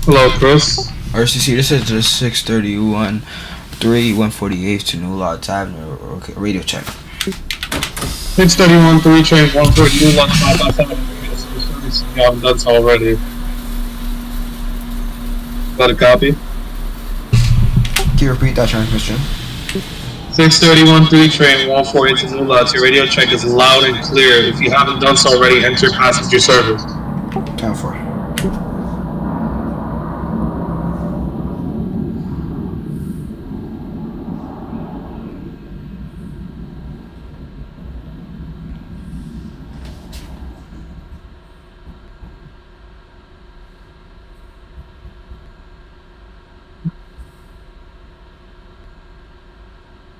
Hello, Chris. RCC, this is just 631 148 to New Lots Avenue. Okay, radio check. 631 3 train 140 New Lots 557. You haven't done so already. Got a copy? Can you repeat that transmission? 631 3 train 148 to New Lots. Your radio check is loud and clear. If you haven't done so already, enter passenger service. 10-4.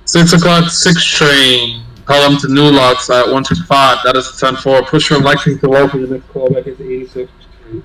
Six o'clock 6 train. Call them to New Lots at 125. That is 10-4. Push from Lexington to local. The next callback is 86th Street.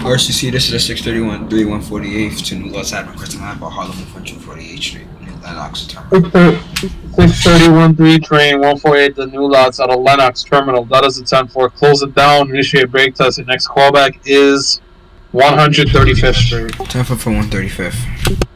RCC, this is a 631 148 to New Lots Avenue, Crystal Line by Harlem, 148th Street, New Lenox Terminal. 631 3 train 148 to New Lots at a Lenox Terminal. That is a 10-4. Close it down. Initiate brake test. Your next callback is 135th Street. 10-4 for 135th.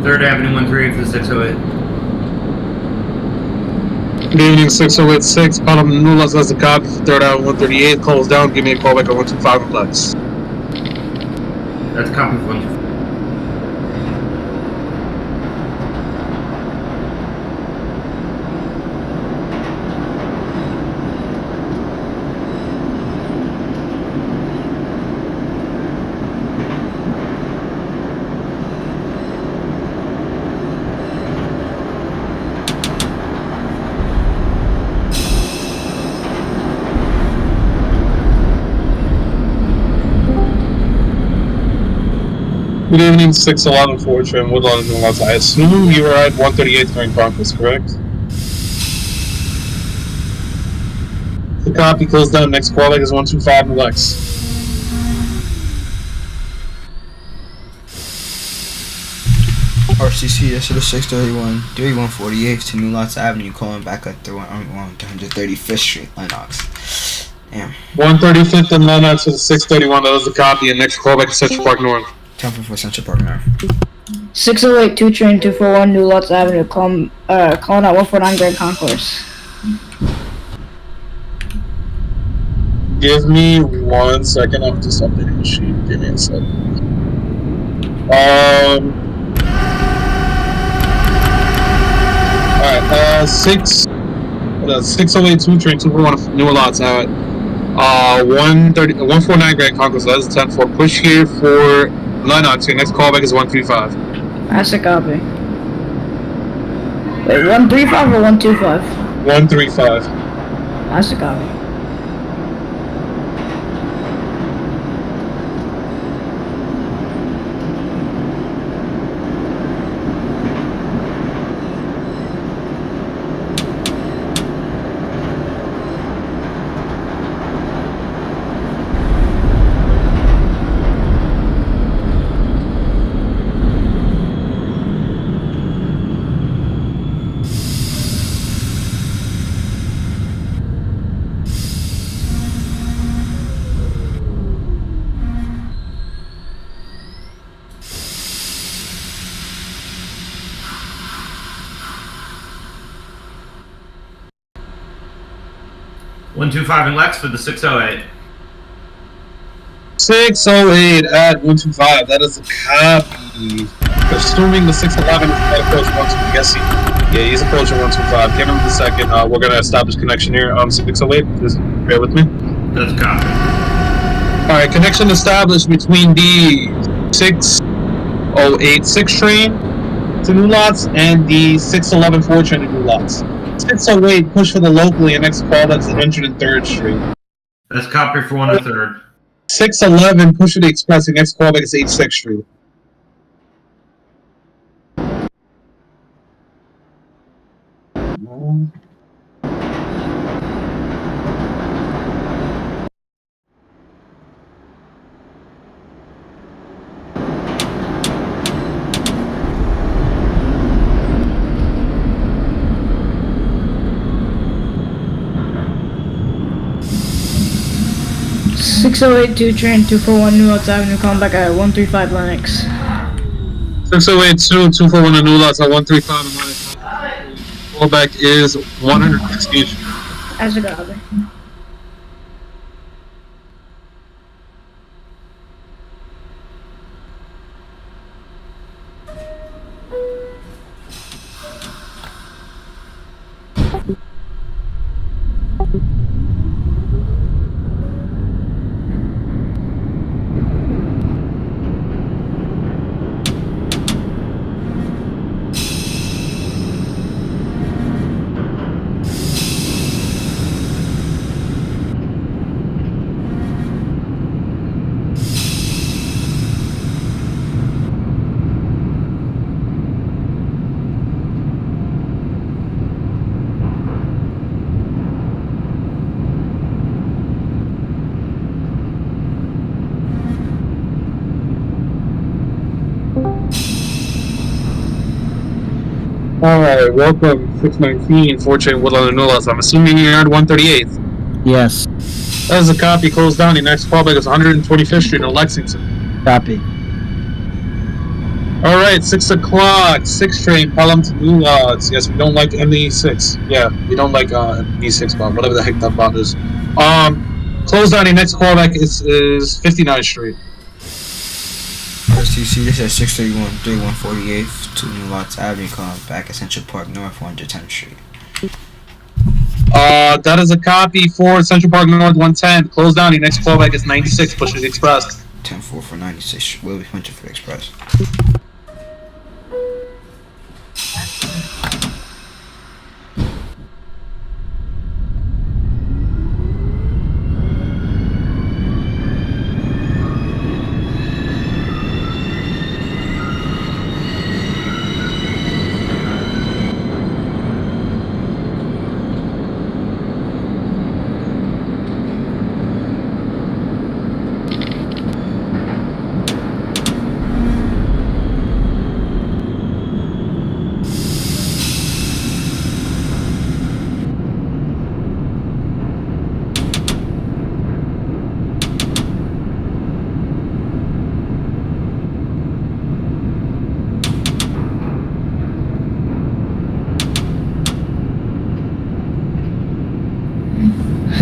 Third Avenue 13 for 608. Good evening, 6086. Call them to New Lots. That's the copy. 3rd Avenue 138. Close down. Give me a callback at 125 Lex. That's a copy of 125. Good evening, 611 4 train Woodlawn New Lots. I assume you were at 138th during Broncos, correct? The copy. Close down. Next callback is 125 Lex. RCC, this is a 631 148 to New Lots Avenue, calling back at 135th Street, Lenox. Damn. 135th and Lenox is 631. That was the copy. And next callback is Central Park North. 10 for Central Park North. 608 2 train 241 New Lots Avenue, calling out 149 Grand Concourse. Give me 1 second. I'm just updating the machine. Give me a second. 608 2 train 241 New Lots at 149 Grand Concourse. That is a 10-4. Push here for Lennox. Your next callback is 135. That's a copy. Wait, 135 or 125? 135. That's a copy. One two five in Lex for the 608. 608 at 125. That is a copy. Assuming the 611 is at approach 125. Yes, yeah, he's approaching 125. Give him a second. We're gonna establish connection here. 608. Just bear with me. That's a copy. All right, connection established between the 608 6 train to New Lots and the 611 4 train to New Lots. 608 push for the locally and next call that's 103rd Street. That's a copy for 103rd. 611 push for the express and next callback is 86th Street. Six 608 train 241 New Lots Avenue, calling back at 135 Lennox. 608 241 New Lots at 135 and Lennox. Callback is 116. As a copy. Alright, welcome 619 4 train Woodland and New Lots. I'm assuming you're at 138th. Yes. That is a copy. Closed down. Your next callback is 125th Street in Lexington. Copy. Alright, 6 o'clock. 6 train Pelham to New Lots. Yes, we don't like ME6. Yeah, we don't like ME6 bot, whatever the heck that bot is. Closed down. Your next callback is 59th Street. RTC, this is 631 3148 to New Lots Avenue, calling back at Central Park North 110th Street. That is a copy for Central Park North 110. Closed down. Your next callback is 96. Push the Express. 10-4 for 96. Will be punching for the Express.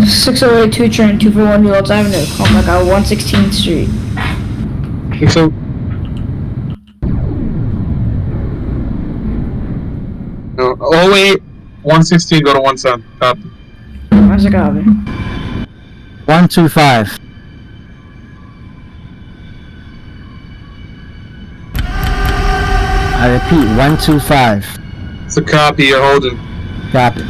608 2 train 241 New Lots Avenue. Calling back out 116th Street. So, no, 08, 116, go to 17. Copy. That's a copy. 125. I repeat, 125. It's a copy, you're holding. Copy.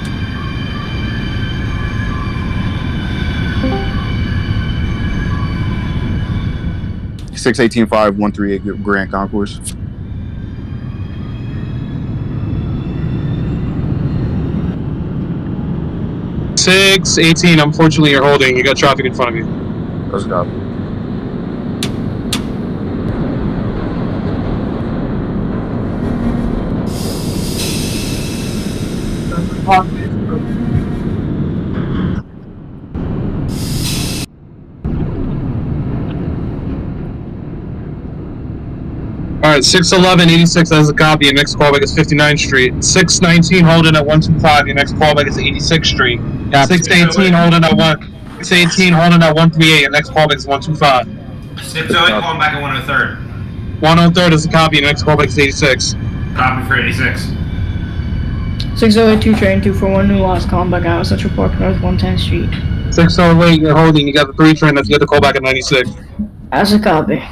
Six 18-5-138 Grand Concourse. Six 18. Unfortunately, you're holding. You got traffic in front of you. Let's go. Alright, 611, 86, that's a copy. Your next callback is 59th Street. 619, holding at 125. Your next callback is 86th Street. Copy. 618, holding at 618, holding at 138. Your next callback is 125. 608, calling back at 103rd. 103rd is a copy. Your next callback is 86. Copy for 86. 608 2 train 241 New Lots. Calling back out Central Park North 110th Street. 608, you're holding. You got the 3 train. That's you got the callback at 96. That's a copy.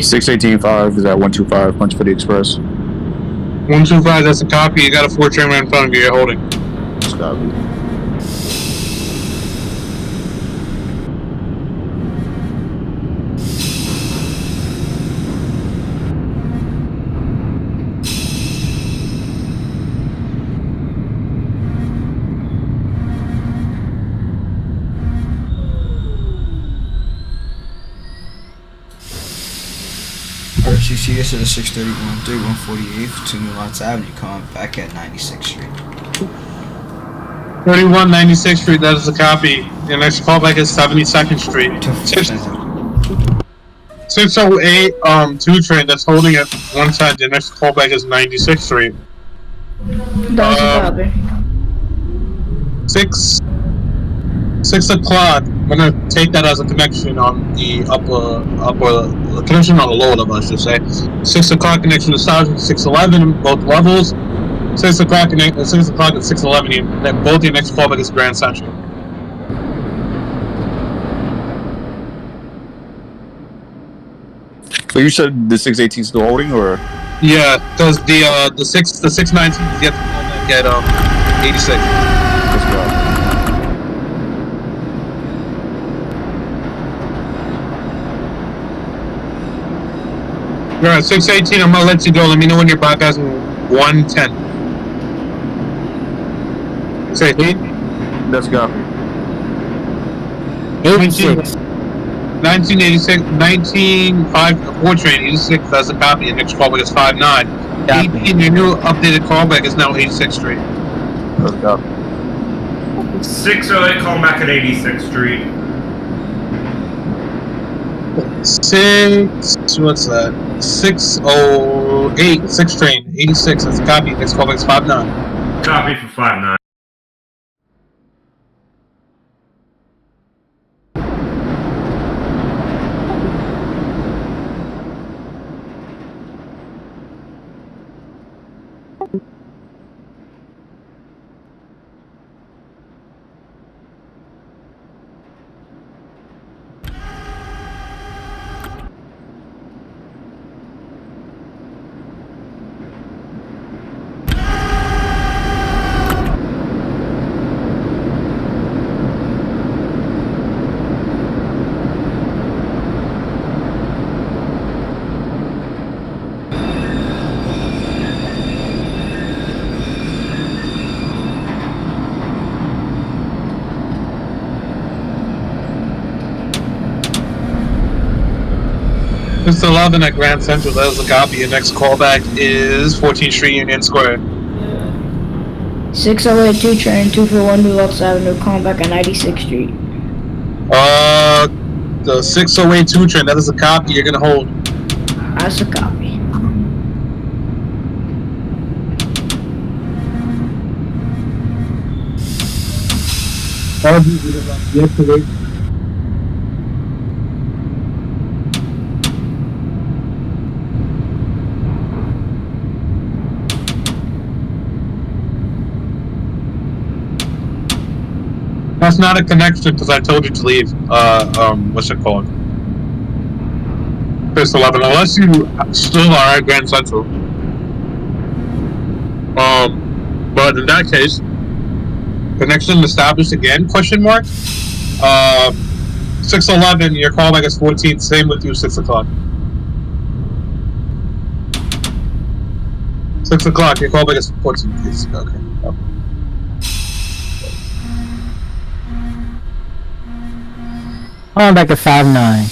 Six 18-5 is at 125. Punch for the express. 125, that's a copy. You got a 4 train right in front of you. You're holding. Let's copy. RCC, this is a 631 148th to New Lots Avenue. Calling back at 96th Street. 31, 96th Street, that is a copy. Your next callback is 72nd Street. 608, 2 train, that's holding at 110. Your next callback is 96th Street. That's a copy. 6 o'clock. I'm gonna take that as a connection on the upper connection on the lower level, I should say. 6 o'clock connection to Sergeant 611, both levels. 6 o'clock connect. 6 o'clock at 611. Then both your next callback is Grand Central. So you said the 618 still holding, or? Yeah, because the 619 is yet to callback at 86. Let's go. Alright, 618, I'm gonna let you go. Let me know when you're back as 110. 618? Let's go. 86. 1986, 195, 4 train, 86, that's a copy. Your next callback is 59. 18, your new updated callback is now 86th Street. Let's go. 608, calling back at 86th Street. what's that? 608, 6 train, 86, that's a copy. Next callback is 59. Copy for 5-9. Mr. 11 at Grand Central, that is a copy. Your next callback is 14th Street, Union Square. 608 train 241 New Lots Avenue, calling back at 96th Street. The 608 train, that is a copy. You're gonna hold. That's a copy. Yesterday. That's not a connection because I told you to leave. What's it called? First 11, unless you still are at Grand Central. But in that case, connection established again? Question mark. 611, your callback is 14. Same with you, 6 o'clock. 6 o'clock, your callback is 14. Please. Okay. Oh. Calling back at 5-9.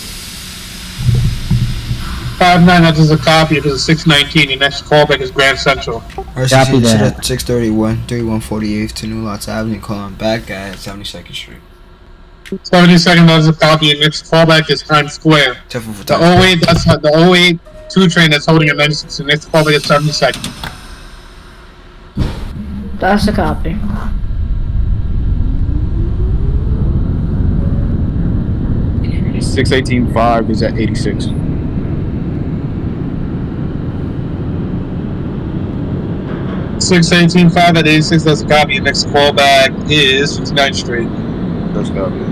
5-9, that is a copy. It is a 619. Your next callback is Grand Central. R62 that. at 631, 3148 to New Lots Avenue, calling back at 72nd Street. 72nd, that is a copy. Your next callback is Times Square. Careful for The time. 08, that's the 08 2 train that's holding at 96. The next callback is 72nd. That's a copy. The 618.5 is at 86. 618.5 at 86, that's a copy. Your next callback is 59th Street. That's copy.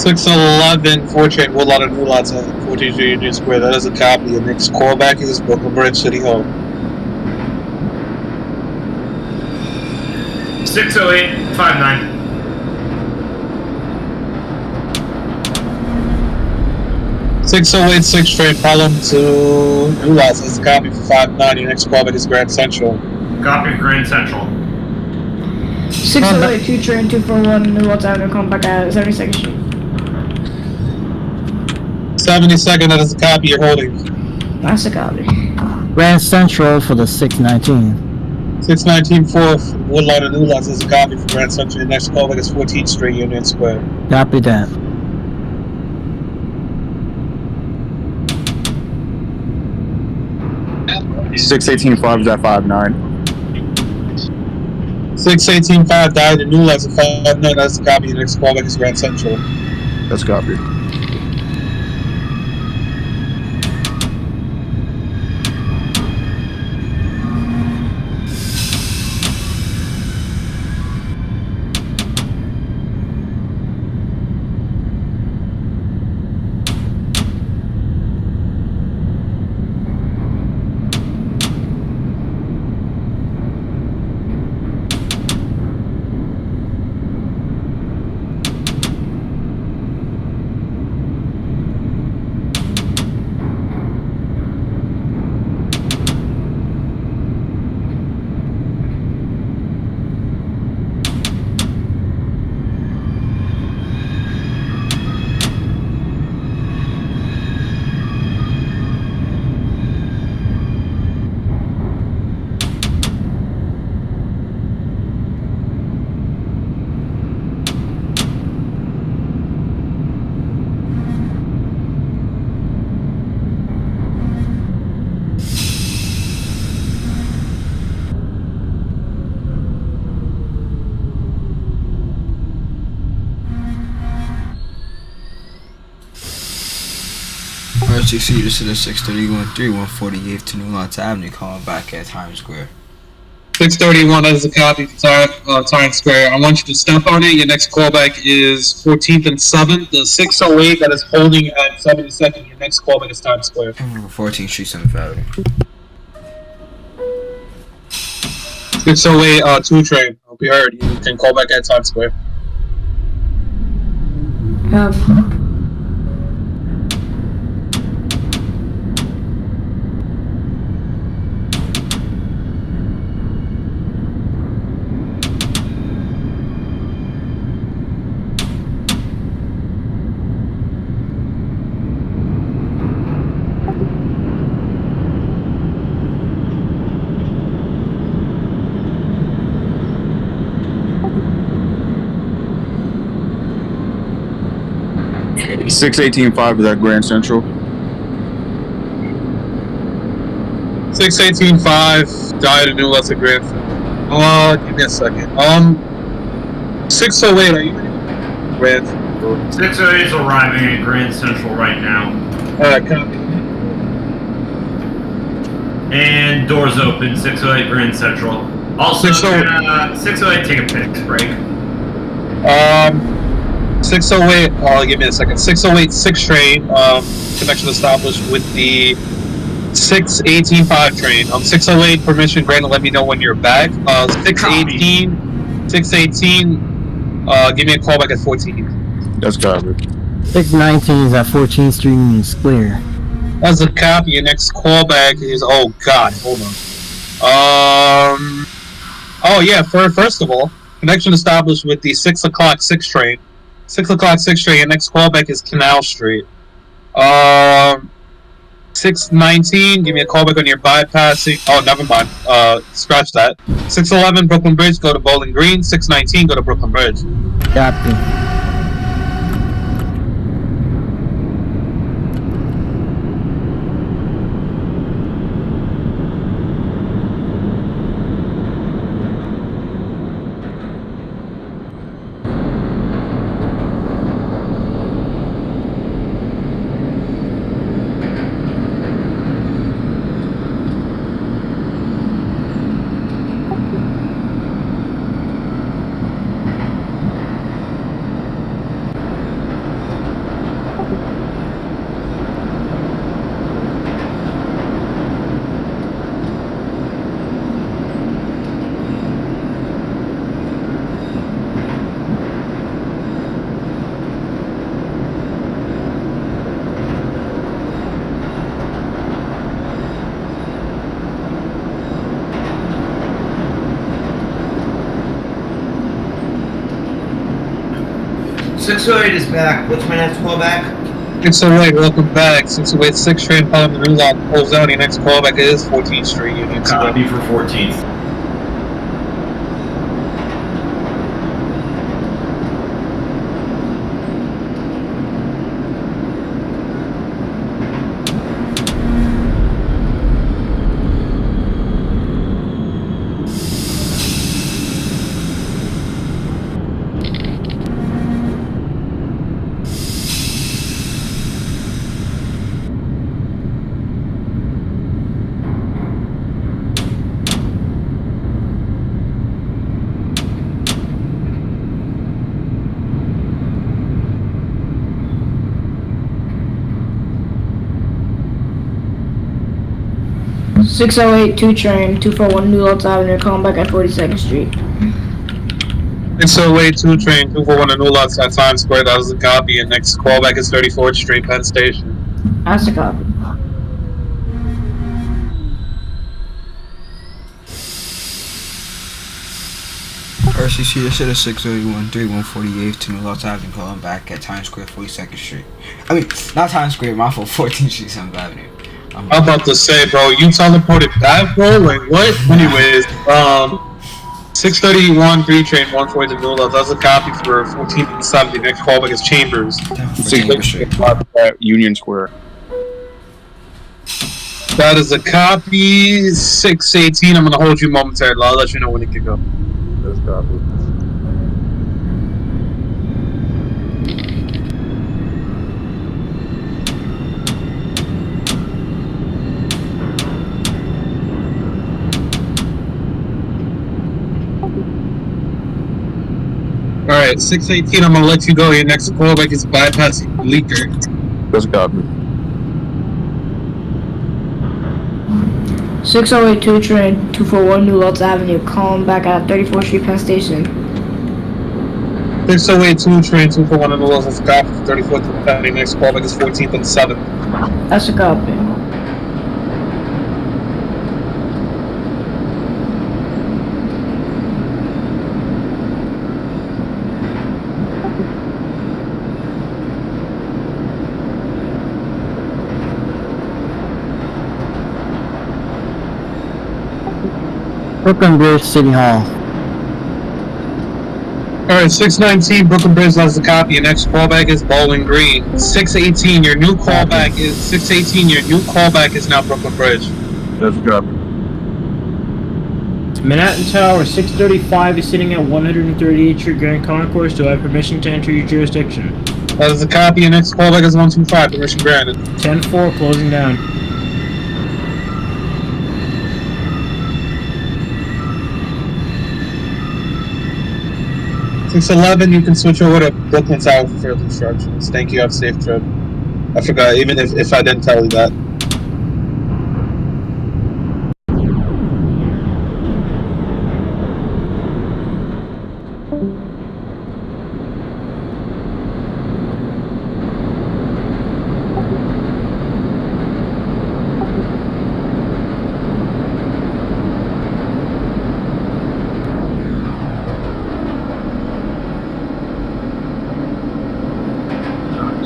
Six 4 train Woodlot and New Lots at 14th Street, Union Square. That is a copy. Your next callback is Brooklyn Bridge City Hall. 608 59. 608 6 train Pelham to New Lots. That's a copy for 5-9. Your next callback is Grand Central. Copy of Grand Central. 608 train 241 New Lots Avenue, calling back at 72nd Street. 72nd, that is a copy. You're holding. That's a copy. Grand Central for the 619. 619 4th Woodlot and New Lots. That's a copy for Grand Central. Your next callback is 14th Street, Union Square. Copy that. $618.5 is at 5-9. 618.5 died in New Lights at 5-9. That's the copy. The next callback is Grand Central. That's copy. R62, this is the 631-3, 148th to New Lots Avenue, calling back at Times Square. 631, that is a copy for Times Square. I want you to step on it. Your next callback is 14th and 7th. The 608 that is holding at 72nd, your next callback is Times Square. 14th Street, 7th Avenue. 608, 2 train. Hope you heard. You can call back at Times Square. Okay. 618.5 is at Grand Central. 618.5 died in New Lights at Grand. Give me a second. 608. Are you Grand? 608 is arriving at Grand Central right now. Copy. And doors open, 608 Grand Central. Also, 608 take a piss break. 608. Give me a second. 608 6 train. Connection established with the 618.5 train. 608 permission granted. Let me know when you're back. 618. 618. Give me a call back at 14. That's covered. 619 is at 14th Street Union Square. That's a copy. Your next callback is. Oh God, hold on. Oh yeah. First of all, connection established with the 6 o'clock 6 train. 6 o'clock 6 train. Your next callback is Canal Street. 619. Give me a callback on your bypassing. Oh, never mind. Scratch that. 611 Brooklyn Bridge. Go to Bowling Green. 619. Go to Brooklyn Bridge. Copy. .608 is back. What's my next call back? 608, welcome back. 608 6 train following the new lot pulls out. Your next callback is 14th Street Union Square. Copy for 14th. 608 2 train, 241 New Lots Avenue, calling back at 42nd Street. 608 2 train, 241 New Lots at Times Square. That was a copy. And next callback is 34th Street, Penn Station. That's a copy. RCC, this is 681 3148 to New Lots Avenue, calling back at Times Square, 42nd Street. I mean, not Times Square, my fault, 14th Street, 7th Avenue. I'm about to say, bro, you teleported back, bro? Like, what? Anyways, 631 3 train, 140 to New Lots. That's a copy for 14th and 70. Next callback is Chambers. 685 at Union Square. That is a copy. 618. I'm gonna hold you momentarily. I'll let you know when it can go. That's copy. Alright, 618. I'm gonna let you go. Your next callback is bypassing Bleecker. That's copy. 608 2 train, 241 New Lots Avenue, calling back at 34th Street, Penn Station. 608 2 train, 241 New Lots. That's a copy for 34th and 70. Next callback is 14th and 7th. That's a copy. Brooklyn Bridge City Hall. Alright, 619 Brooklyn Bridge, that's the copy. Your next callback is Bowling Green. 618, your new callback is now Brooklyn Bridge. That's copy. Manhattan Tower 635 is sitting at 138th Street Grand Concourse. Do I have permission to enter your jurisdiction? That is the copy. Your next callback is 125. Permission granted. 10-4, closing down. Since 11, you can switch over to Brooklyn Tower for further instructions. Thank you. Have a safe trip. I forgot, even if I didn't tell you that.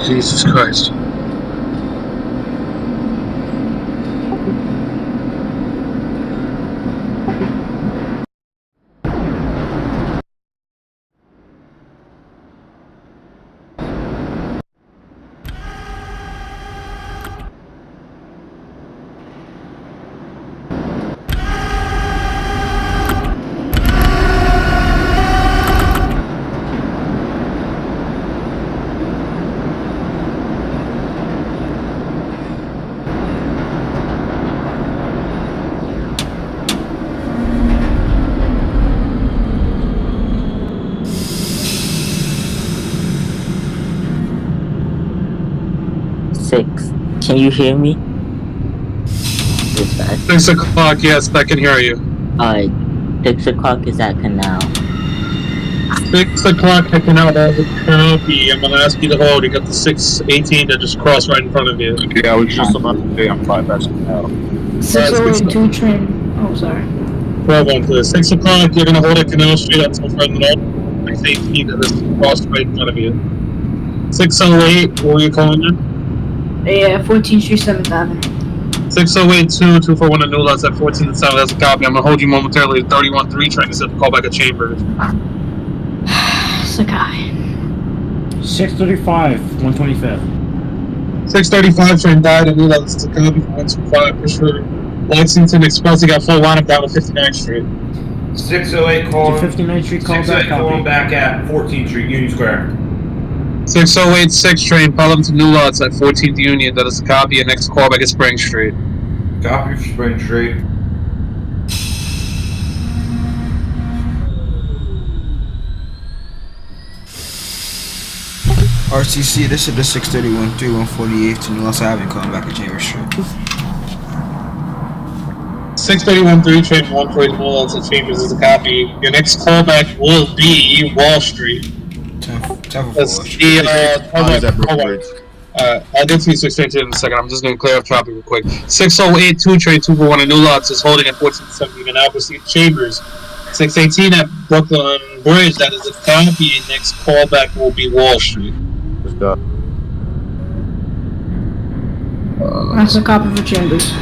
Jesus Christ. Can you hear me? 6 o'clock, yes, I can hear you. 6 o'clock is at Canal. 6 o'clock at Canal, that's a copy. I'm gonna ask you to hold. You got the 618 that just crossed right in front of you. Yeah, I was just about to say I'm bypassing now. 608 2 train. Oh, sorry. 12 please. 6 o'clock, you're gonna hold at Canal Street until further notice. 618 that just crossed right in front of you. 608, what were you calling in? Yeah, 14th Street, 7th Avenue. 608 241 New Lots at 14 and 7. That's a copy. I'm gonna hold you momentarily. 31-3 trying to set the call back at Chambers. It's a guy. 635, 125th. 635 train died at New Lots. It's a copy for 125. For sure. Lexington Express, you got full lineup down to 59th Street. 608 calling. 59th Street call back. 608 calling back at 14th Street, Union Square. 608 6 train, follow them to New Lots at 14th Union. That is a copy. And next callback is Spring Street. Copy for Spring Street. RCC, this is the 631 3148 to New Lots Avenue, calling back at Chambers Street. 631-3, train 140 New Lots at Chambers is a copy. Your next callback will be Wall Street. 10 for Wall Let's Street. see, How is that Brooklyn Bridge? I'll get to you 618 in a second. I'm just going to clear up traffic real quick. 6082, train 241 at New Lots is holding at 1470 and Albert Street Chambers. 618 at Brooklyn Bridge, that is a copy. Next callback will be Wall Street. Let's go. That's a copy for Chambers.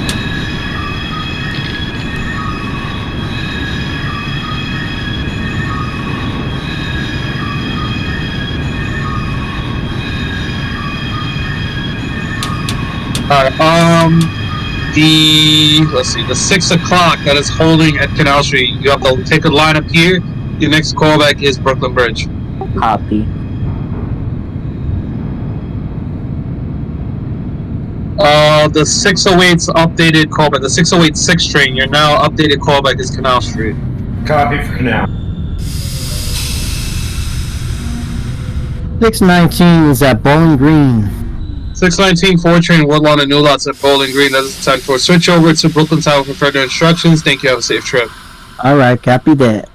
Alright, the 6 o'clock that is holding at Canal Street, you have to take a line up here. Your next callback is Brooklyn Bridge. Copy. The 608's updated callback, the 6086 train, your now updated callback is Canal Street. Copy for now. 619 is at Bowling Green. 619 4 train Woodlawn and New Lots at Bowling Green. That is the time for switch over to Brooklyn Tower for further instructions. Thank you. Have a safe trip. Alright, copy that.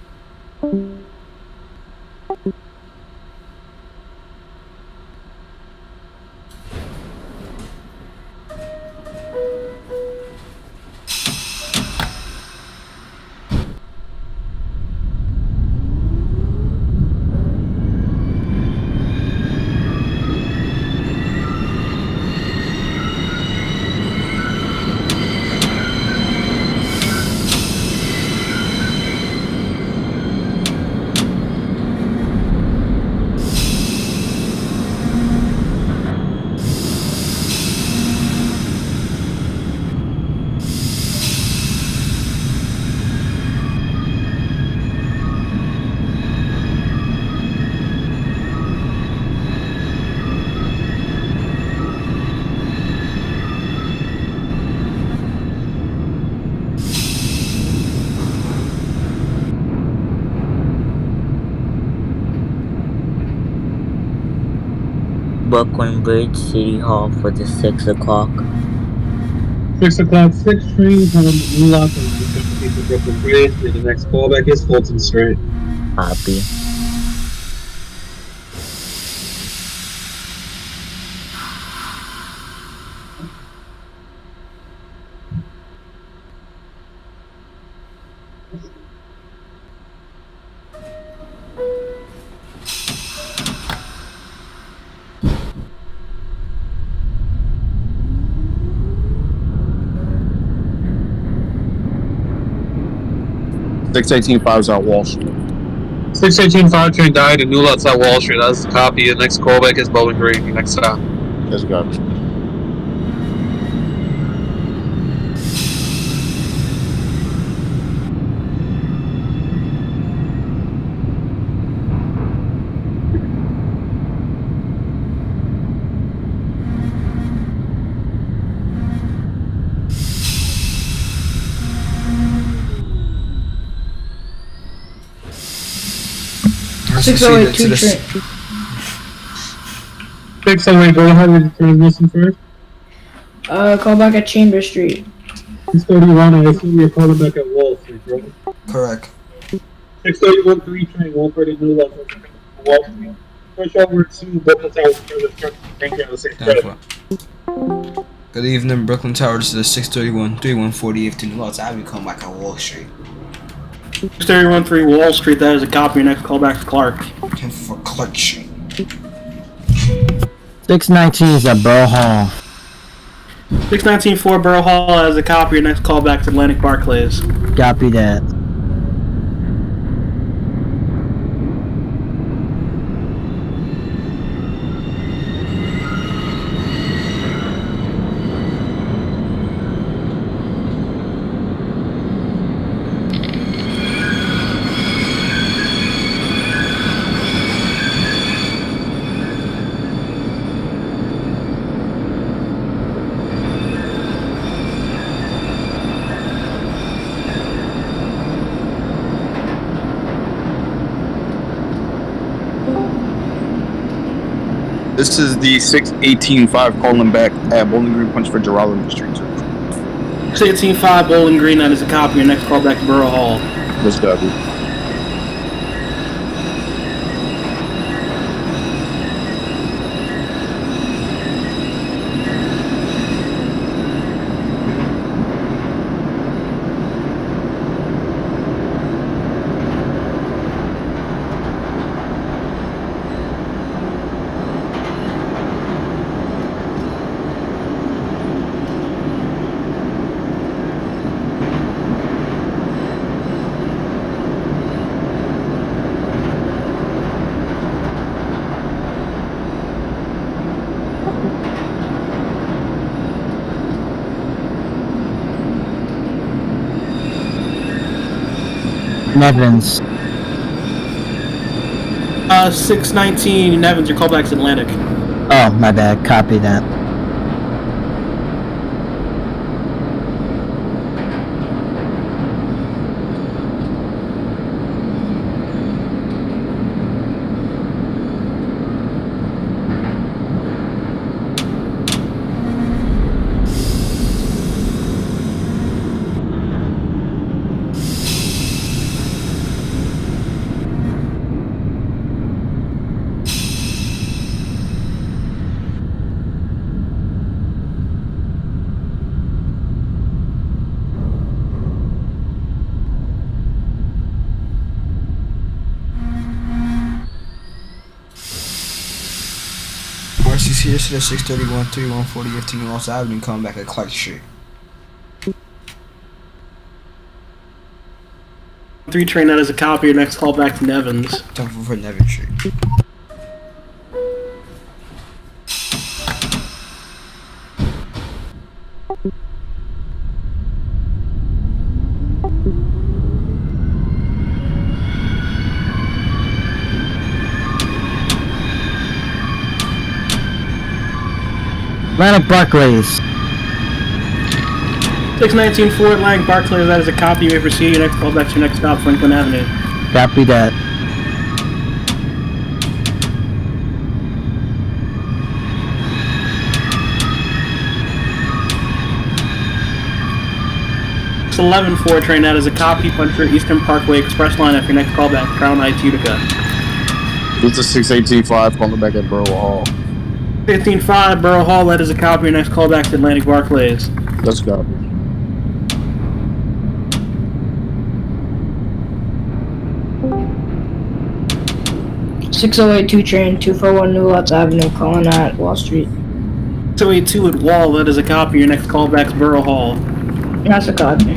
Brooklyn Bridge, City Hall for the 6 o'clock. 6 o'clock, 6 trains on New Lots and Brooklyn Bridge. And the next callback is Fulton Street. Copy. Six 18-5 is at Wall Street. 618 5 train died in New Lots at Wall Street. That's the copy. The next callback is Bowling Green. Your next stop. Let's go. Six oh eight two train. 608, go ahead with the transmission first. Call back at Chambers Street. 631, I assume you're calling back at Wall Street, right? Correct. 631 3 train 140 New Lots at Wall Street. Push over to Brooklyn Tower for further instructions. Thank you. Have a safe trip. Good evening, Brooklyn Tower. This is the 631 3148 to New Lots Avenue. Come back at Wall Street. 6313 Wall Street, that is a copy. Next call back to Clark. 10 for Clark Street. 619 is at Borough Hall. 619 4 Borough Hall, that is a copy. Next call back to Atlantic Barclays. Copy that. This is the 618-5 calling back at Bowling Green Punch for Geraldo Street. 618-5 Bowling Green, that is a copy. Your next call back to Borough Hall. That's copy. Nevins. 619 Nevins, your callback's Atlantic. Oh, my bad. Copy that. RCC, this is 631 3140 15 Lost Avenue, coming back at Clark Street. 3 train, that is a copy. Your next call back to Nevins. Time for Nevin Street. Atlanta Parkways. 619 Fort Lang Barclays, that is a copy. You may proceed. Your next call back to your next stop, Franklin Avenue. Copy that. It's 11-4 train, that is a copy. Puncher Eastern Parkway Express Line after your next call back, Crown Heights, Utica. This is 618-5 calling back at Borough Hall. 15-5 Borough Hall, that is a copy. Your next call back to Atlantic Barclays. That's copy. $6.082 train, 241 New Lots Avenue, calling at Wall Street. 282 at Wall, that is a copy. Your next call back to Borough Hall. That's a copy.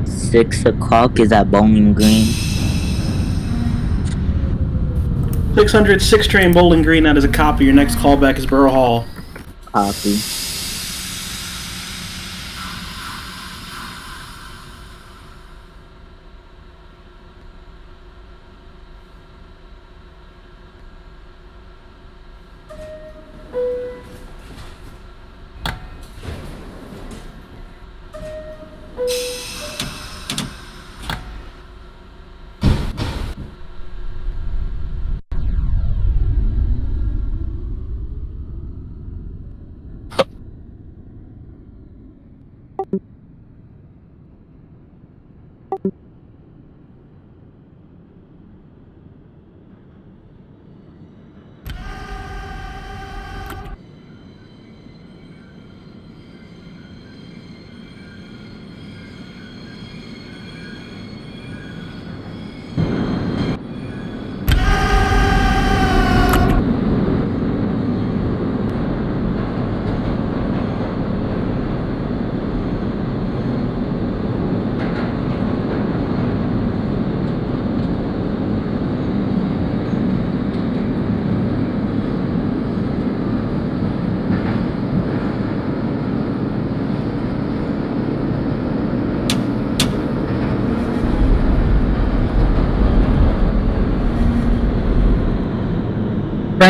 Six o'clock is at Bowling Green. 606 train, Bowling Green, that is a copy. Your next call back is Borough Hall. Copy.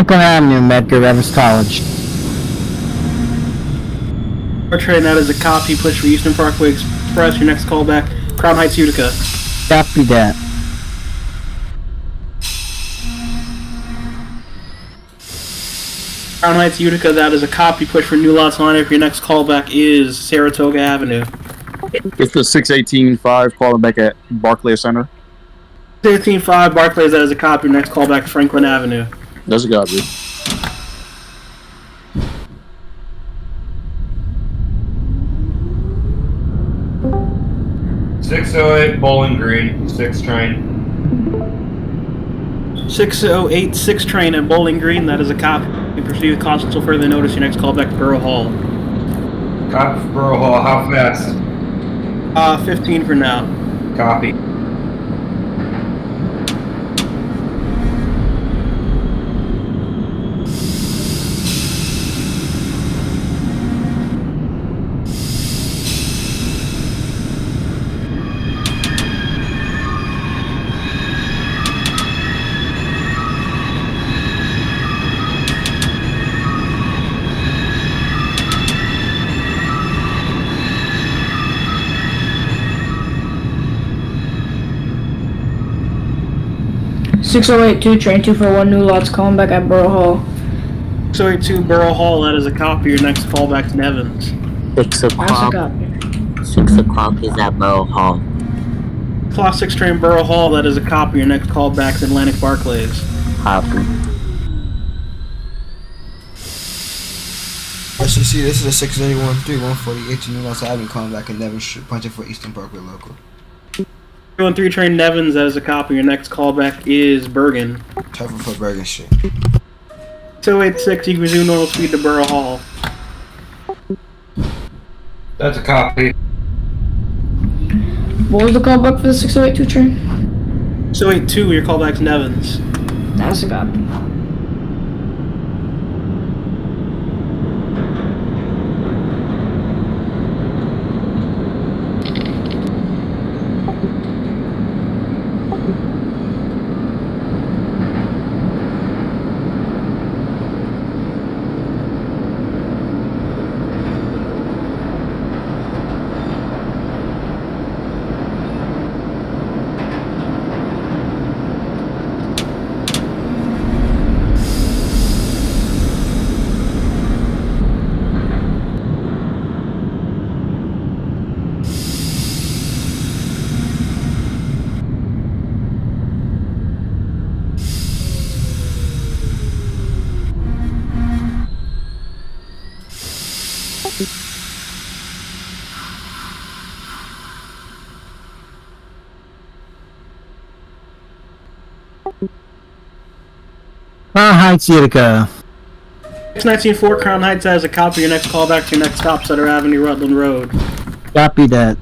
Franklin Avenue, Medgar Evers College. Our train, that is a copy. Push for Eastern Parkway Express. Your next callback, Crown Heights, Utica. Copy that. Crown Heights, Utica, that is a copy. Push for New Lots lineup. Your next callback is Saratoga Avenue. It's the 618-5 calling back at Barclays Center. 15-5 Barclays, that is a copy. Your next callback, Franklin Avenue. That's a copy. .608 Bowling Green, 6 train. 6086 train at Bowling Green, that is a copy. You proceed with caution until further notice. Your next callback to Borough Hall. Copy for Borough Hall, how fast? 15 for now. Copy. .6082 train 241 New Lots calling back at Borough Hall. 682 Borough Hall, that is a copy. Your next callback to Nevins. 6 That's a o'clock. copy. 6 o'clock is at Borough Hall. Class 6 train Borough Hall, that is a copy. Your next callback to Atlantic Barclays. Copy. RCC, this is a 681 3148 to New Lots Avenue calling back at Nevin Street, punching for Eastern Parkway local. 313 train Nevins, that is a copy. Your next callback is Bergen. Traffic for Bergen Street. 286, you can resume normal speed to Borough Hall. That's a copy. What was the callback for the 6082 train? 282, your callback's Nevins. That's a copy. Crown Heights, Utica. 619 Crown Heights, that is a copy. Your next callback to your next stop, Sutter Avenue, Rutland Road. Copy that.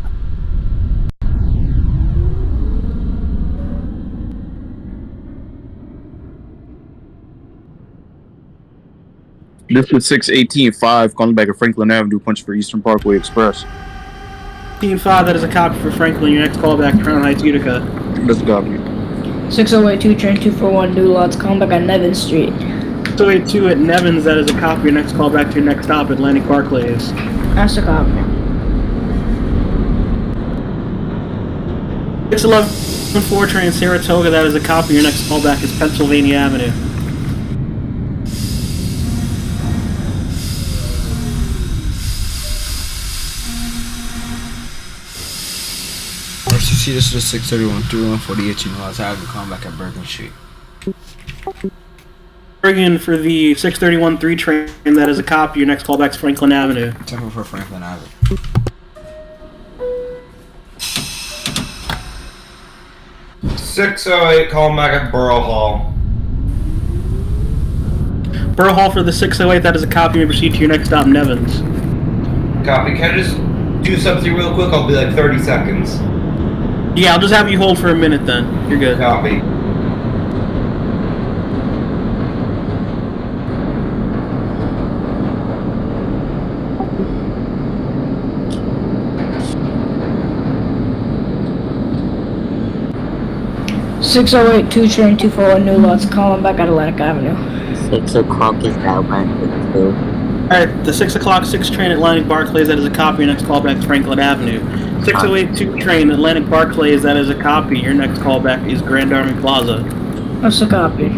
This is 618-5 calling back at Franklin Avenue, punch for Eastern Parkway Express. 15-5, that is a copy for Franklin. Your next callback, Crown Heights, Utica. That's a copy. 6082 train 241 New Lots calling back at Nevin Street. 282 at Nevins, that is a copy. Your next callback to your next stop, Atlantic Barclays. That's a copy. 611 train Saratoga, that is a copy. Your next callback is Pennsylvania Avenue. RCC, this is a 631 3148 to New Lots Avenue calling back at Bergen Street. Bergen for the 631 3 train, that is a copy. Your next callback is Franklin Avenue. Traffic for Franklin Avenue. .608 calling back at Borough Hall. Borough Hall for the 608, that is a copy. You may proceed to your next stop, Nevins. Copy. Can I just do something real quick? I'll be like 30 seconds. Yeah, I'll just have you hold for a minute then. You're good. Copy. .608 2 train 241 New Lots calling back at Atlantic Avenue. 6 o'clock is Atlantic 2. Alright, the 6 o'clock 6 train Atlantic Barclays, that is a copy. Your next callback is Franklin Avenue. 6082 train Atlantic Barclays, that is a copy. Your next callback is Grand Army Plaza. That's a copy.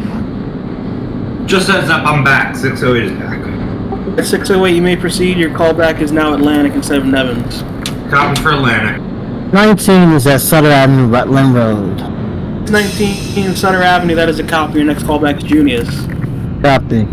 Just heads up, I'm back. 608 is back. At 608, you may proceed. Your callback is now Atlantic instead of Nevins. Copy for Atlantic. 19 is at Sutter Avenue, Rutland Road. 19 Sutter Avenue, that is a copy. Your next callback is Junius. Copy.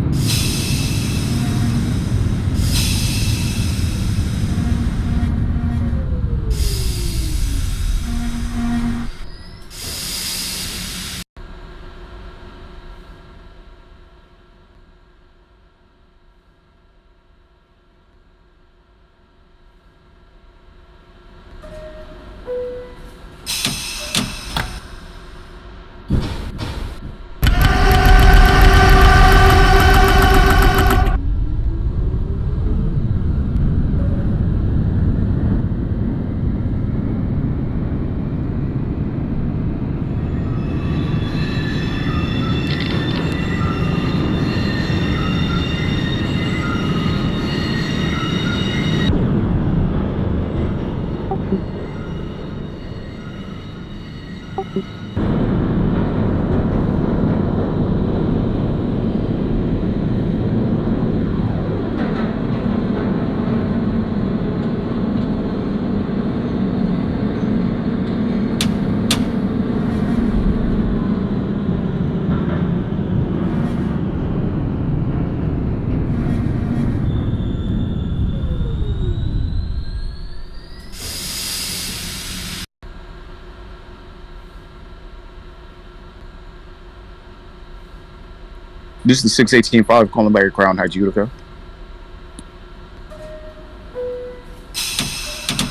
This is the 618-5 calling back at Crown Heights, Utica.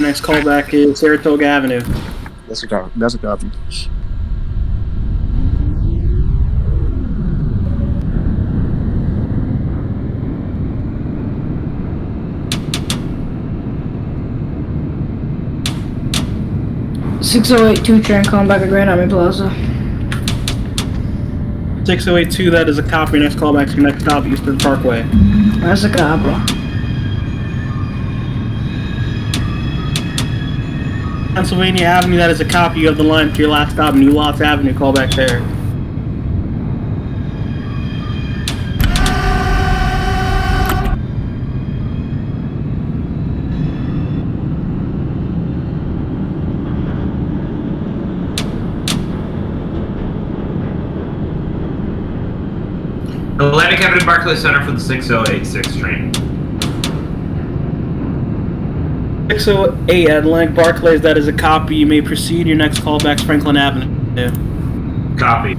Next callback is Saratoga Avenue. That's a copy. That's a copy. $6082 train calling back at Grand Army Plaza. 6082, that is a copy. Next callback is your next stop, Eastern Parkway. That's a copy. Pennsylvania Avenue, that is a copy. You have the line to your last stop, New Lots Avenue. Callback there. Atlantic Avenue Barclays Center for the 6086 train. 608 at Atlantic Barclays, that is a copy. You may proceed. Your next callback is Franklin Avenue. Copy.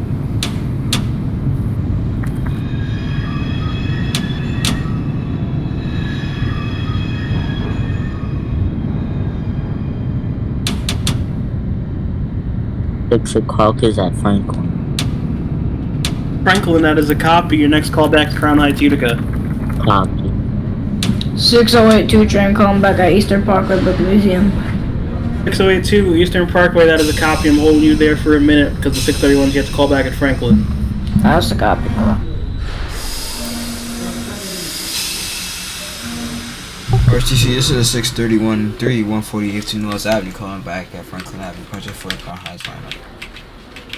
Six o'clock is at Franklin. Franklin, that is a copy. Your next callback is Crown Heights, Utica. Copy. 6082 train calling back at Eastern Parkway Book Museum. 6082 Eastern Parkway, that is a copy. I'm holding you there for a minute because the 631's yet to call back at Franklin. That's a copy. RTC, this is a 631 3 148 to North Avenue calling back at Franklin Avenue, project for the Crown Heights lineup.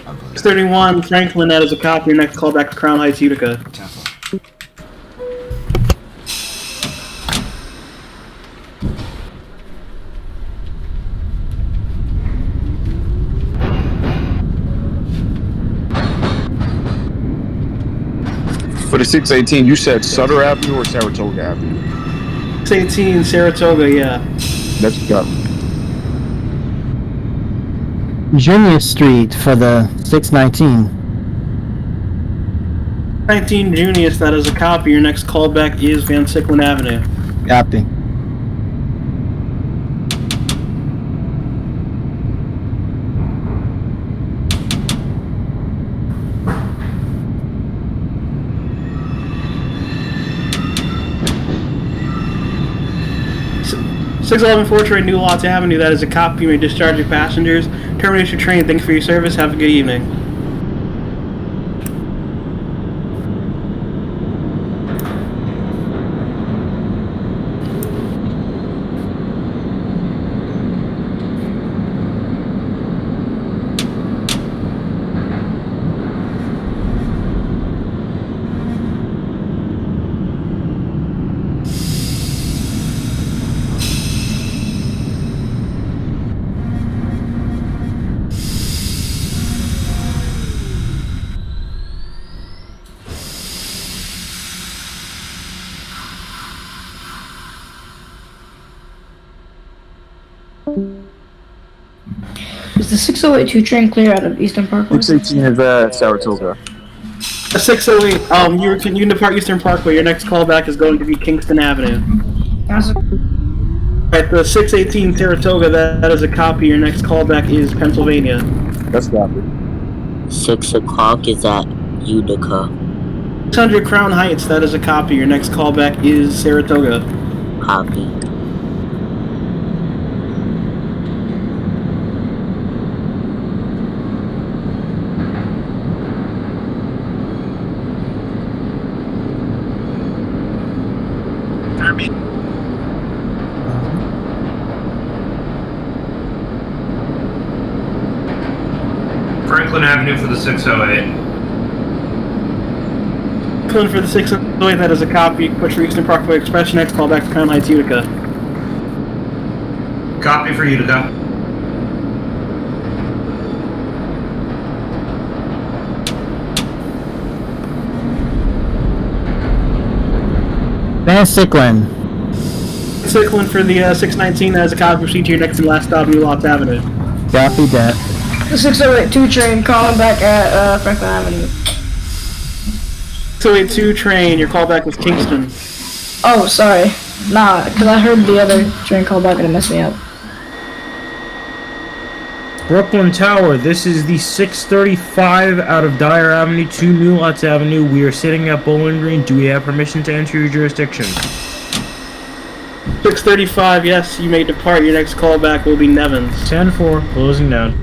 631 Franklin, that is a copy. Your next callback to Crown Heights, Utica. Temple. For the 618, you said Sutter Avenue or Saratoga Avenue? 618 Saratoga, yeah. That's a copy. Junior Street for the 619. 19 Junius, that is a copy. Your next callback is Van Sicklin Avenue. Copy. Six 11 train, New Lots Avenue. That is a copy. You may discharge your passengers. Terminate your train. Thanks for your service. Have a good evening. the 6082 train clear out of Eastern Parkway? 618 is at Saratoga. 608, you can depart Eastern Parkway. Your next callback is going to be Kingston Avenue. Alright, the 618 Saratoga, that is a copy. Your next callback is Pennsylvania. That's copy. 6 o'clock is at Utica. 600 Crown Heights, that is a copy. Your next callback is Saratoga. Copy. Franklin Avenue for the 608. Franklin for the 608, that is a copy. Push for Eastern Parkway Express. Your next callback is Crown Heights, Utica. Copy for Utica. Van Sickland. Cycling for the 619, that is a copy. Proceed to your next and last stop, New Lots Avenue. Copy that. The 6082 train calling back at Franklin Avenue. 682 train, your callback is Kingston. Oh, sorry. Nah, because I heard the other train call back and it messed me up. Brooklyn Tower, this is the 635 out of Dyer Avenue to New Lots Avenue. We are sitting at Bowling Green. Do we have permission to enter your jurisdiction? 635, yes, you may depart. Your next callback will be Nevins. 10-4, closing down.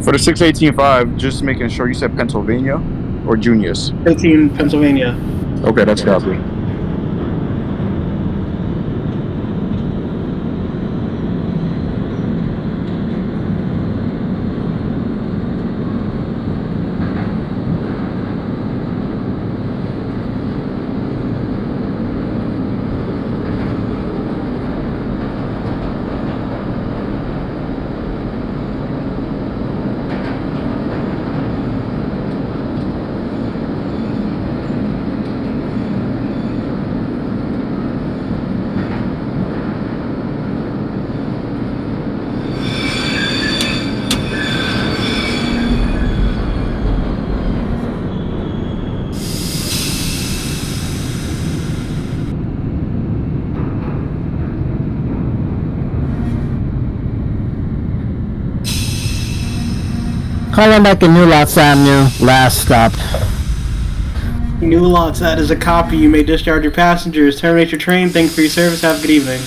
For the 618.5, just making sure you said Pennsylvania or Junius. 15, Pennsylvania. Okay, that's copy. Calling back at New Lots Avenue, last stop. New Lots, that is a copy. You may discharge your passengers. Terminate your train. Thank you for your service. Have a good evening.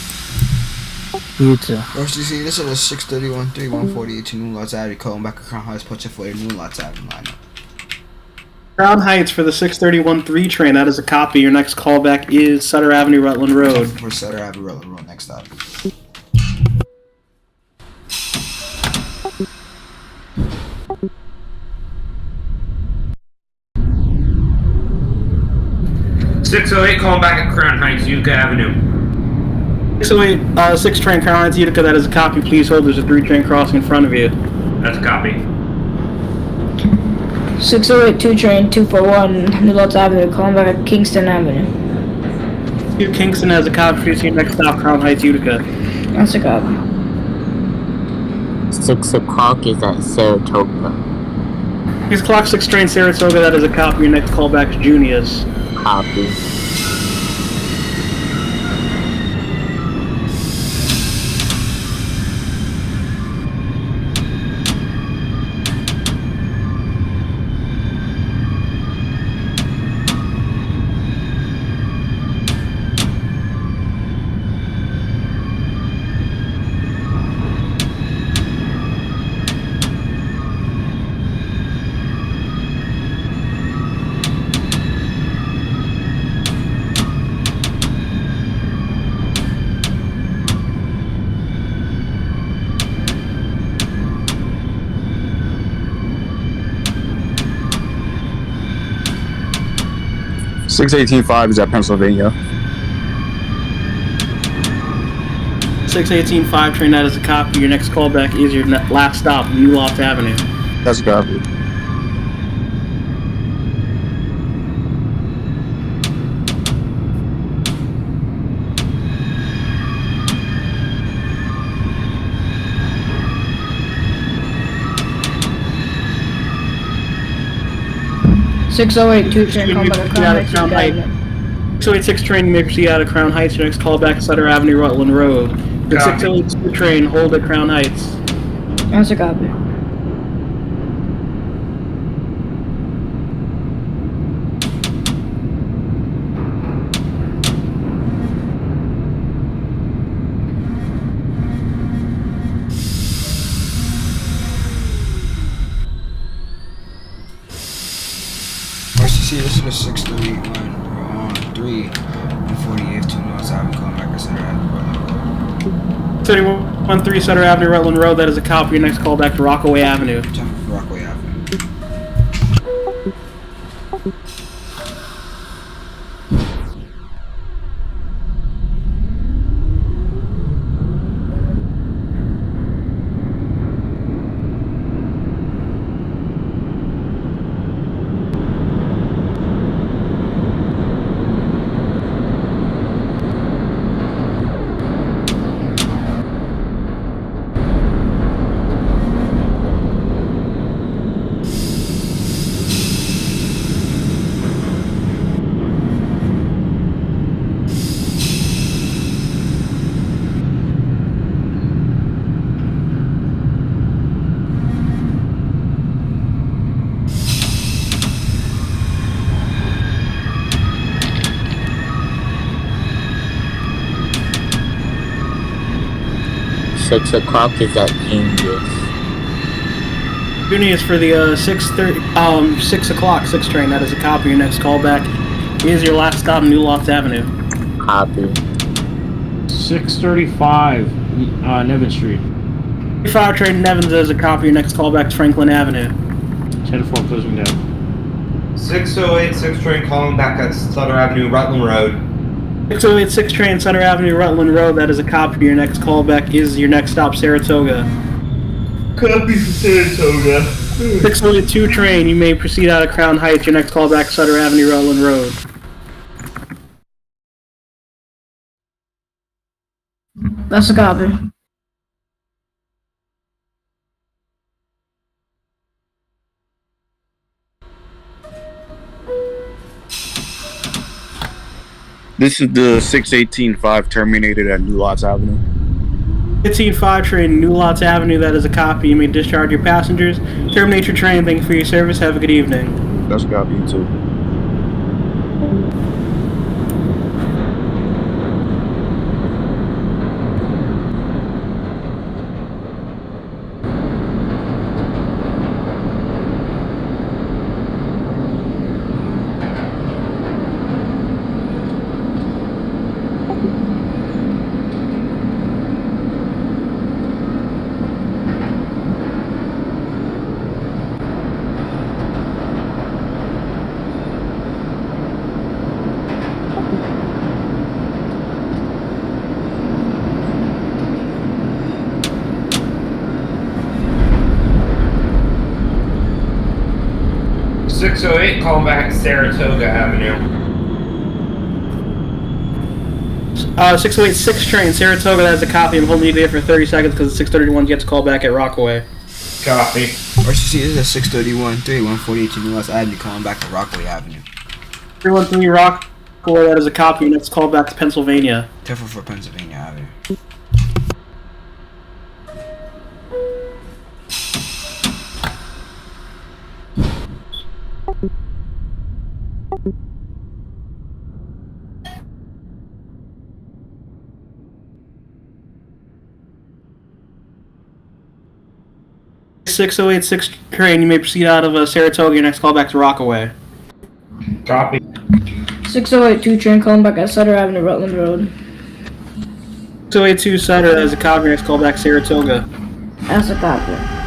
You too. RCC, this is a 631 3148 to New Lots Avenue, calling back at Crown Heights, punch for your New Lots Avenue lineup. Crown Heights for the 631-3 train. That is a copy. Your next callback is Sutter Avenue, Rutland Road. For Sutter Avenue, Rutland Road, next stop. .608 calling back at Crown Heights, Utica Avenue. 608, 6 train Crown Heights, Utica. That is a copy. Please hold. There's a 3 train crossing in front of you. That's a copy. 6082 train 241 New Lots Avenue, calling back at Kingston Avenue. Kingston has a copy. To your next stop, Crown Heights, Utica. That's a copy. 6 o'clock is at Saratoga. 6 o'clock, 6 train Saratoga. That is a copy. Your next callback is Junius. Copy. .618.5 is at Pennsylvania. 618-5 train. That is a copy. Your next callback is your last stop, New Lots Avenue. That's copy. 608 2 train calling back at Crown Heights. Crown Heights. 606 train, you may proceed out of Crown Heights. Your next call back is Sutter Avenue, Rutland Road. The 602 train, hold at Crown Heights. That's a copy. RCC, this is the 631. We're on 3, 148, 2 North Avenue, calling back at Sutter Avenue, Rutland Road. 3113 Sutter Avenue, Rutland Road. That is a copy. Your next call back to Rockaway Avenue. Rockaway Avenue. Six o'clock is at Genius. Good news for the 6 o'clock 6 train. That is a copy. Your next call back is your last stop, New Lots Avenue. Copy. 635 Nevin Street. 5 train Nevins is a copy. Your next call back to Franklin Avenue. 10-4 closing down. 608 6 train calling back at Sutter Avenue, Rutland Road. 608 6 train Sutter Avenue, Rutland Road. That is a copy. Your next call back is your next stop, Saratoga. Copy for Saratoga. 608 2 train. You may proceed out of Crown Heights. Your next call back, Sutter Avenue, Rutland Road. That's a copy. This is the 618-5 terminated at New Lots Avenue. 15-5 train, New Lots Avenue. That is a copy. You may discharge your passengers. Terminate your train. Thank you for your service. Have a good evening. That's a copy too. Calling back at Saratoga Avenue. 608 6 train, Saratoga. That is a copy. I'm holding you there for 30 seconds because the 631 gets called back at Rockaway. Copy. RCC, this is a 631, 148 New Lots Avenue, calling back to Rockaway Avenue. 313 Rockaway. That is a copy. Next call back to Pennsylvania. 10-4 for Pennsylvania Avenue. Six 6 train, you may proceed out of Saratoga. Your next call back to Rockaway. Copy. 608 2 train calling back at Sutter Avenue, Rutland Road. 608 2 Sutter. That is a copy. Your next call back Saratoga. That's a copy. 608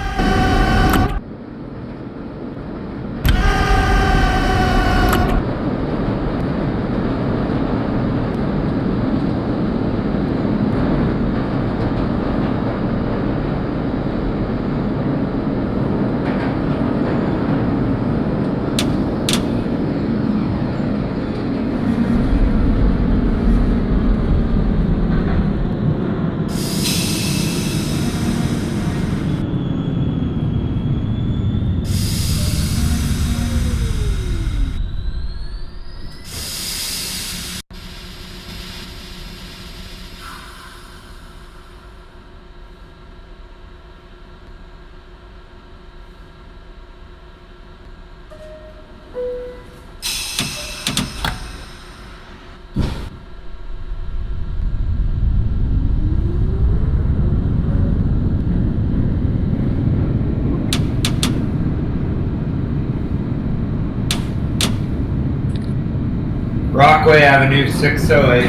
Rockaway Avenue, 608.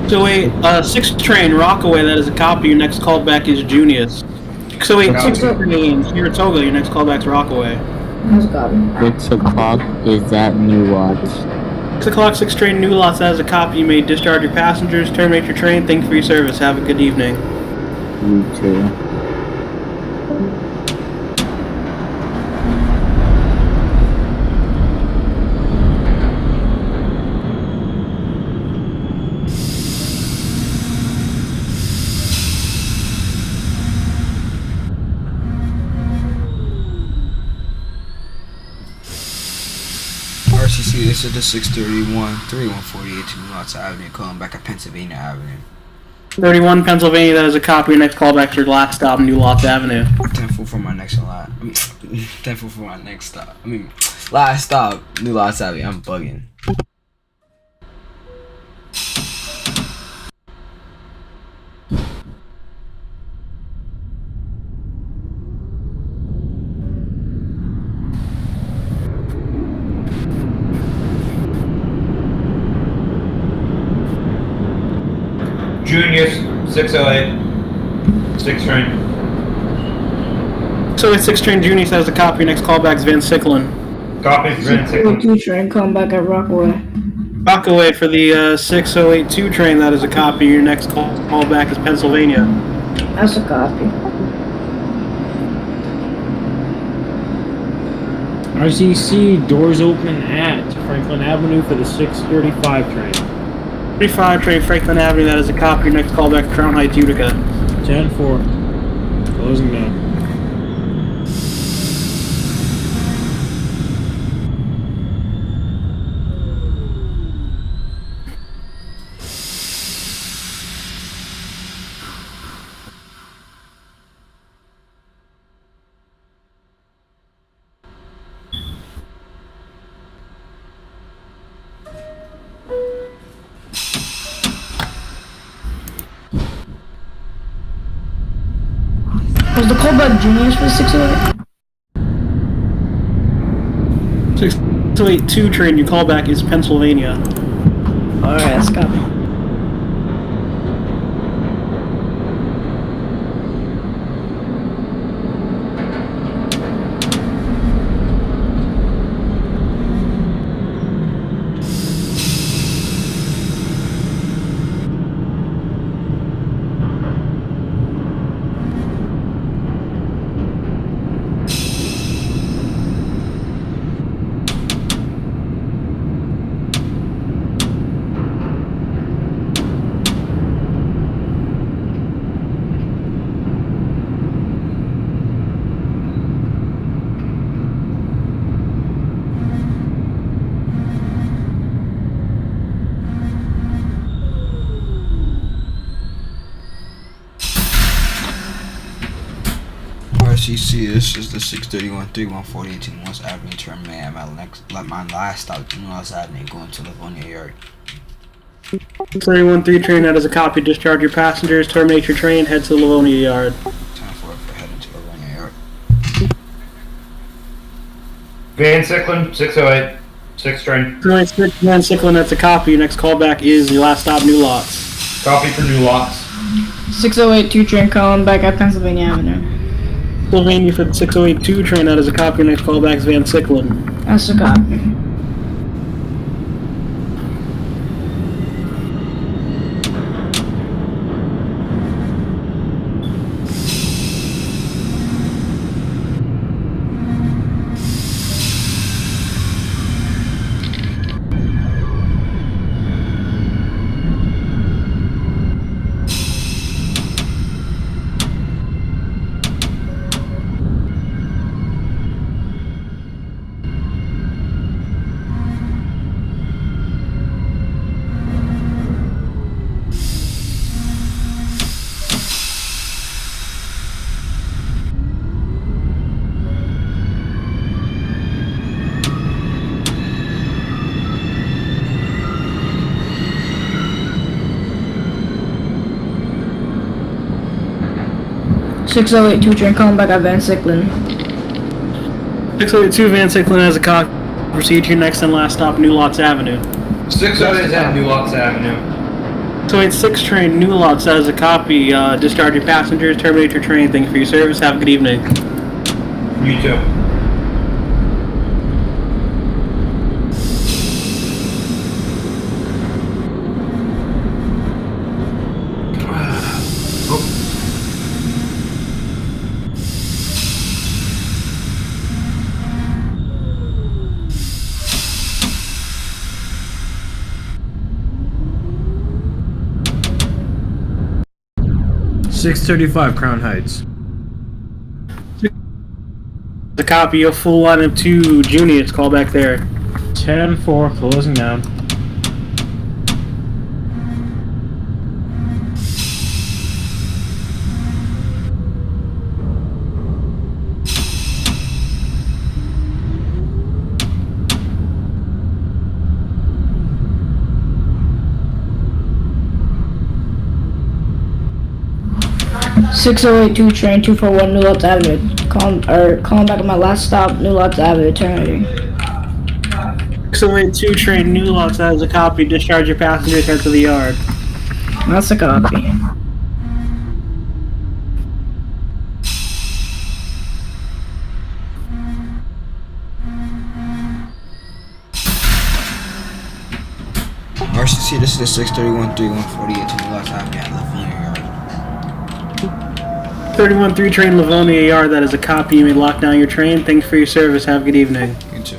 So wait, 6 train, Rockaway, that is a copy. Your next callback is Junius. So wait, 6 train, Saratoga, your next callback's Rockaway. That's a copy. 6 o'clock is at New Lots. 6 o'clock, 6 train, New Lots, that is a copy. You may discharge your passengers, terminate your train. Thank you for your service. Have a good evening. You too. RCC, this is the 631, 3148 to New Lots Avenue, calling back at Pennsylvania Avenue. 31 Pennsylvania, that is a copy. Your next callback's your last stop, New Lots Avenue. Thankful for my next lot. Thankful for my next stop. Last stop, New Lots Avenue. I'm bugging. Junius, 608. 6 train. So it's 6 train, Junius, that is a copy. Your next callback's Van Sicklen. Copies, Van Sicklen. 2 train, calling back at Rockaway. Rockaway for the 6082 train, that is a copy. Your next callback is Pennsylvania. That's a copy. RCC, doors open at Franklin Avenue for the 635 train. 35 train, Franklin Avenue, that is a copy. Your next callback is Crown Heights, Utica. 10-4. Closing down. Was the callback Junius for the 608? 6082 train, your callback is Pennsylvania. Alright, that's a copy. RCC, this is the 631, 3148 to New Lots Avenue, terminate at my last stop, New Lots Avenue, going to Livonia Yard. 313 train, that is a copy. Discharge your passengers, terminate your train, head to Livonia Yard. Time for heading to Livonia Yard. Van Sicklen, 608. 6 train. Van Sicklen, that's a copy. Your next callback is your last stop, New Lots. Copy for New Lots. 6082 train, calling back at Pennsylvania Avenue. Pennsylvania for the 6082 train, that is a copy. Your next callback is Van Sicklen. That's a copy. Six 682 train, calling back at Van Sicklen. 682 Van Sicklen has a copy. Proceed to your next and last stop, New Lots Avenue. 608 is at New Lots Avenue. 286 train, New Lots, that is a copy. Discharge your passengers, terminate your train. Thank you for your service. Have a good evening. You too. Six 35 Crown Heights. The copy of full line of 2 Juniors. Call back there. 10-4, closing down. (6082) train 241 New Lots Avenue. Calling back at my last stop, New Lots Avenue, terminating. 6082 train, New Lots, that is a copy. Discharge your passengers, head to the yard. That's a copy. RCC, this is the 631-3148 to New Lots Avenue at Livonia Yard. 313 train, Livonia Yard, that is a copy. You may lock down your train. Thanks for your service. Have a good evening. You too.